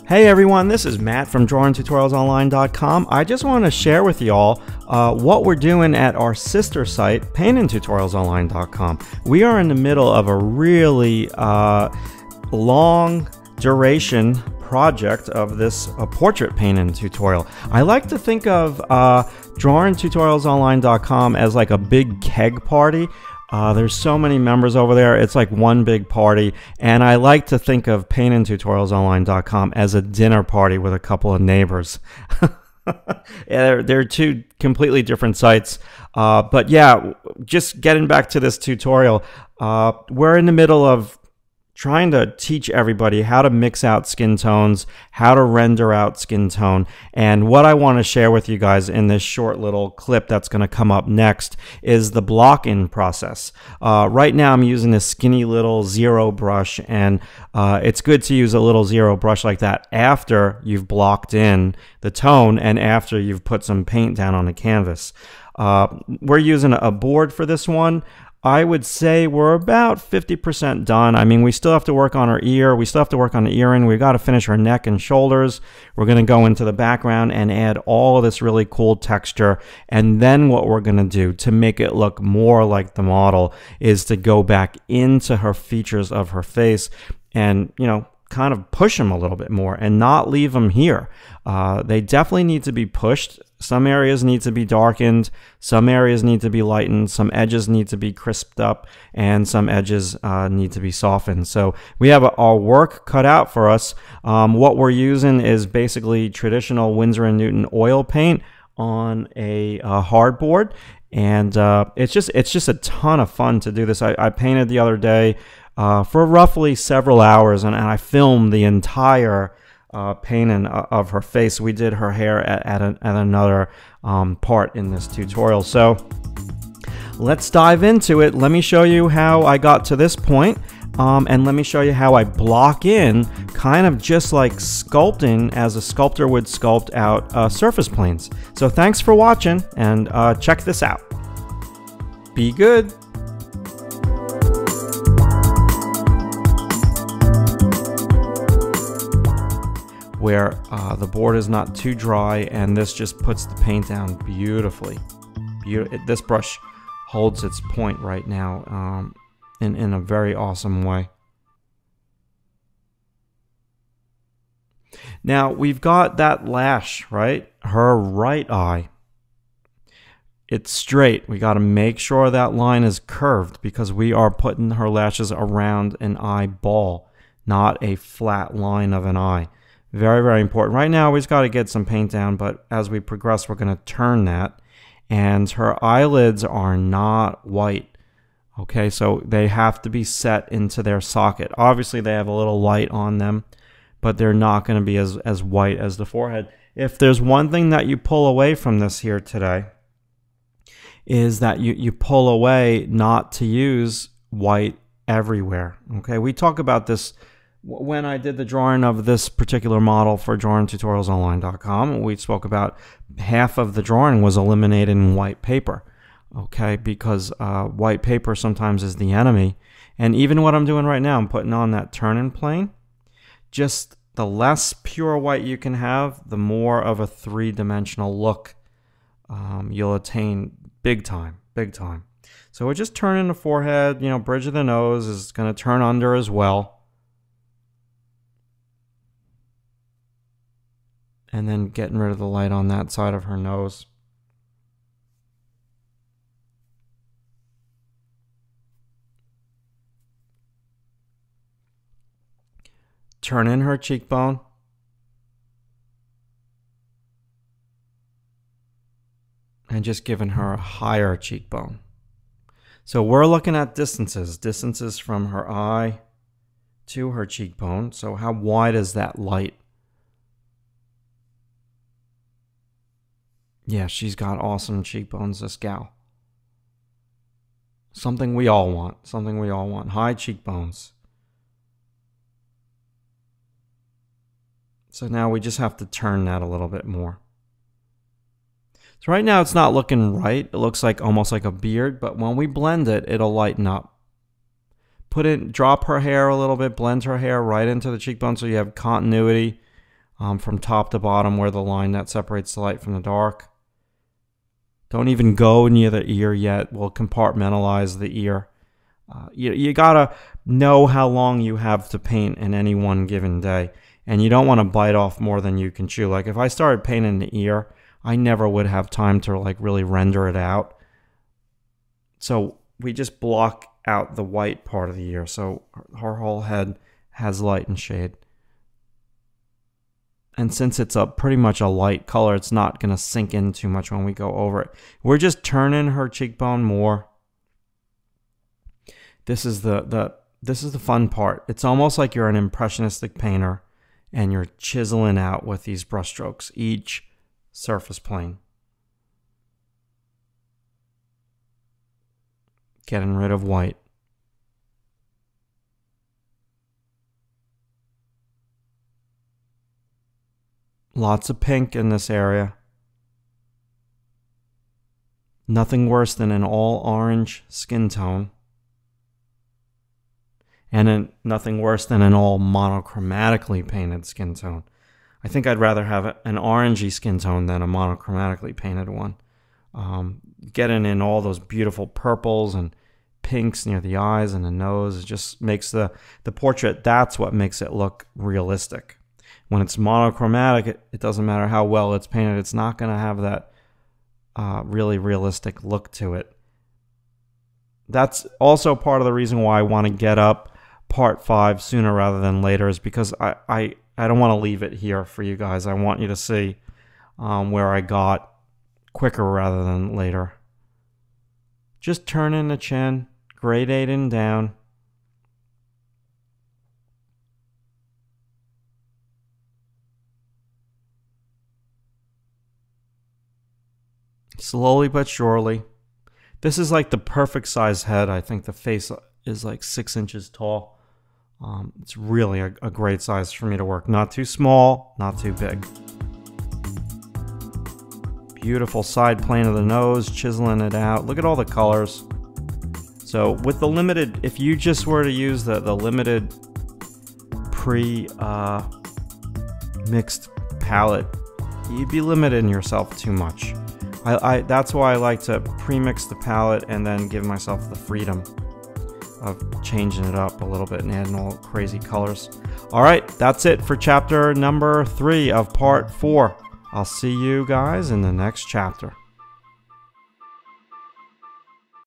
Hey everyone, this is Matt from DrawingTutorialsOnline.com. I just want to share with y'all what we're doing at our sister site, PaintingTutorialsOnline.com. We are in the middle of a really long duration project of this portrait painting tutorial. I like to think of DrawingTutorialsOnline.com as like a big keg party. There's so many members over there. It's like one big party. And I like to think of PaintingTutorialsOnline.com as a dinner party with a couple of neighbors. Yeah, they're two completely different sites. But yeah, just getting back to this tutorial, we're in the middle of trying to teach everybody how to mix out skin tones, how to render out skin tone. And what I want to share with you guys in this short little clip that's going to come up next is the block-in process. Right now I'm using this skinny little zero brush, and it's good to use a little zero brush like that after you've blocked in the tone and after you've put some paint down on the canvas. We're using a board for this one. I would say we're about 50% done. I mean, we still have to work on her ear. We still have to work on the earring. We've got to finish her neck and shoulders. We're going to go into the background and add all of this really cool texture. And then what we're going to do to make it look more like the model is to go back into her features of her face and, you know, kind of push them a little bit more and not leave them here. They definitely need to be pushed. Some areas need to be darkened, some areas need to be lightened, some edges need to be crisped up, and some edges need to be softened. So we have our work cut out for us. What we're using is basically traditional Winsor & Newton oil paint on a hardboard, and it's just a ton of fun to do this. I painted the other day for roughly several hours, and I filmed the entire painting of her face. We did her hair at another part in this tutorial. So let's dive into it. Let me show you how I got to this point, and let me show you how I block in, kind of just like sculpting as a sculptor would sculpt out surface planes. So thanks for watching, and check this out. Be good. Where the board is not too dry, and this just puts the paint down beautifully. This brush holds its point right now in a very awesome way. Now we've got that lash, right? Her right eye. It's straight. We got to make sure that line is curved because we are putting her lashes around an eyeball, not a flat line of an eye. Very, very important. Right now, we've got to get some paint down, but as we progress, we're going to turn that. And her eyelids are not white. Okay, so they have to be set into their socket. Obviously, they have a little light on them, but they're not going to be as white as the forehead. If there's one thing that you pull away from this here today, is that you pull away not to use white everywhere. Okay, we talk about this when I did the drawing of this particular model for DrawingTutorialsOnline.com. We spoke about half of the drawing was eliminated in white paper, okay, because white paper sometimes is the enemy. And even what I'm doing right now, I'm putting on that turning plane. Just the less pure white you can have, the more of a three-dimensional look you'll attain. Big time, big time. So we're just turning the forehead, you know, bridge of the nose is going to turn under as well. And then getting rid of the light on that side of her nose. Turn in her cheekbone. And just giving her a higher cheekbone. So we're looking at distances from her eye to her cheekbone. So how wide is that light? Yeah, she's got awesome cheekbones, this gal. Something we all want. Something we all want. High cheekbones. So now we just have to turn that a little bit more. So right now it's not looking right. It looks like almost like a beard, but when we blend it, it'll lighten up. Drop her hair a little bit, blend her hair right into the cheekbone so you have continuity from top to bottom where the line that separates the light from the dark. Don't even go near the ear yet. We'll compartmentalize the ear. You gotta know how long you have to paint in any one given day, and you don't want to bite off more than you can chew. Like if I started painting the ear, I never would have time to like really render it out. So we just block out the white part of the ear so her whole head has light and shade. And since it's pretty much a light color, it's not going to sink in too much when we go over it. We're just turning her cheekbone more. This is the fun part. It's almost like you're an impressionistic painter and you're chiseling out with these brush strokes each surface plane. Getting rid of white. Lots of pink in this area. Nothing worse than an all orange skin tone. And nothing worse than an all monochromatically painted skin tone. I think I'd rather have an orangey skin tone than a monochromatically painted one. Getting in all those beautiful purples and pinks near the eyes and the nose, it just makes the portrait, that's what makes it look realistic. When it's monochromatic, it doesn't matter how well it's painted, it's not going to have that really realistic look to it. That's also part of the reason why I want to get up part 5 sooner rather than later, is because I don't want to leave it here for you guys. I want you to see where I got quicker rather than later. Just turning the chin, gradating down. Slowly but surely. This is like the perfect size head. I think the face is like 6 inches tall. It's really a great size for me to work. Not too small, not too big. Beautiful side plane of the nose, chiseling it out. Look at all the colors. So with the limited, if you just were to use the limited mixed palette, you'd be limiting yourself too much. That's why I like to pre-mix the palette and then give myself the freedom of changing it up a little bit and adding all crazy colors. All right, that's it for chapter number 3 of part 4. I'll see you guys in the next chapter.